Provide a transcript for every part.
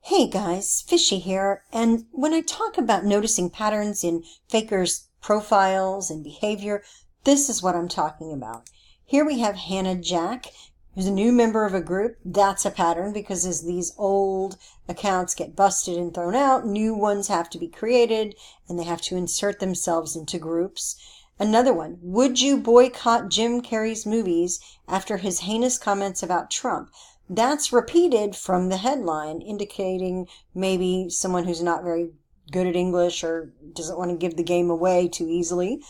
Hey guys, Fishy here, and when I talk about noticing patterns in fakers' profiles and behavior, this is what I'm talking about. Here we have Hannah Jack, who's a new member of a group. That's a pattern because as these old accounts get busted and thrown out, new ones have to be created and they have to insert themselves into groups. Another one, would you boycott Jim Carrey's movies after his heinous comments about Trump? That's repeated from the headline, indicating maybe someone who's not very good at English or doesn't want to give the game away too easily.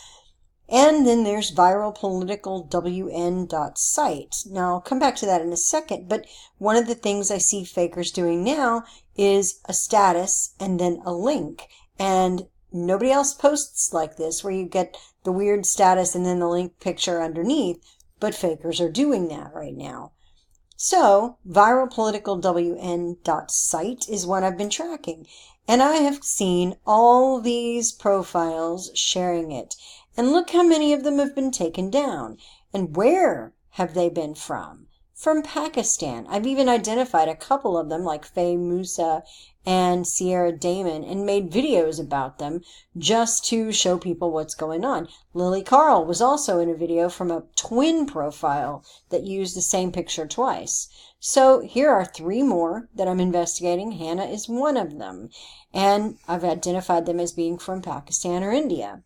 And then there's viralpoliticalwn.site. Now, I'll come back to that in a second, but one of the things I see fakers doing now is a status and then a link. And nobody else posts like this, where you get the weird status and then the link picture underneath, but fakers are doing that right now. So, viralpoliticalwn.site is what I've been tracking, and I have seen all these profiles sharing it. And look how many of them have been taken down. And where have they been from? From Pakistan. I've even identified a couple of them, like Faye Musa and Sierra Damon, and made videos about them just to show people what's going on. Lily Carl was also in a video from a twin profile that used the same picture twice. So here are three more that I'm investigating. Hannah is one of them, and I've identified them as being from Pakistan or India.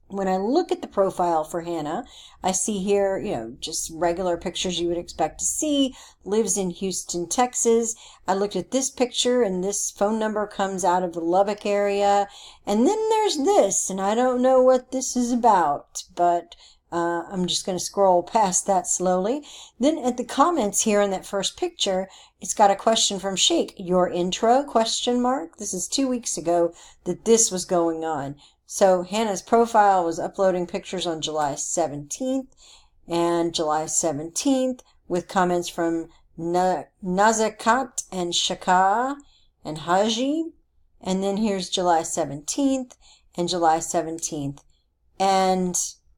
When I look at the profile for Hannah, I see here, just regular pictures you would expect to see. Lives in Houston, Texas. I looked at this picture, and this phone number comes out of the Lubbock area. And then there's this, and I don't know what this is about, but I'm just going to scroll past that slowly. Then at the comments here in that first picture, it's got a question from Sheikh. Your intro, ? This is 2 weeks ago that this was going on. So Hannah's profile was uploading pictures on July 17th and July 17th with comments from Nazakat and Shaka and Haji. And then here's July 17th and July 17th and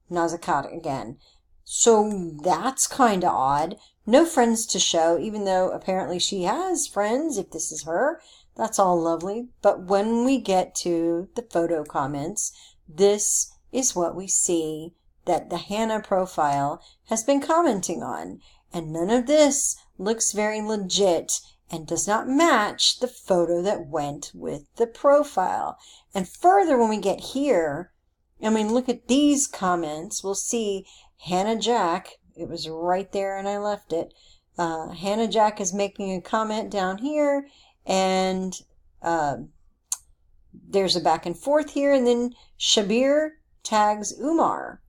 Nazakat again. So that's kind of odd. No friends to show, even though apparently she has friends, if this is her. That's all lovely. But when we get to the photo comments, this is what we see that the Hannah profile has been commenting on. And none of this looks very legit and does not match the photo that went with the profile. And further, when we get here, look at these comments, we'll see Hannah Jack. It was right there and I left it. Hannah Jack is making a comment down here. And there's a back and forth here, and then Shabir tags Umar.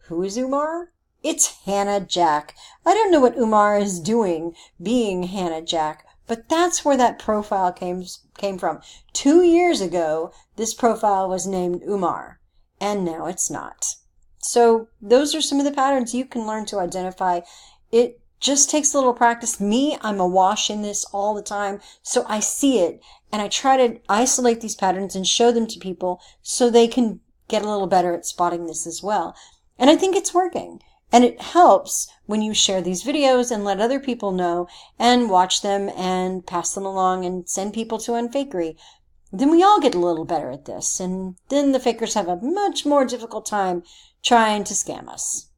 Who is Umar? It's Hannah Jack. I don't know what Umar is doing being Hannah Jack, but that's where that profile came from. 2 years ago, this profile was named Umar, and now it's not. So those are some of the patterns you can learn to identify. It just takes a little practice. I'm awash in this all the time, so I see it, and I try to isolate these patterns and show them to people so they can get a little better at spotting this as well. And I think it's working. And it helps when you share these videos and let other people know and watch them and pass them along and send people to Unfakery. Then we all get a little better at this, and then the fakers have a much more difficult time trying to scam us.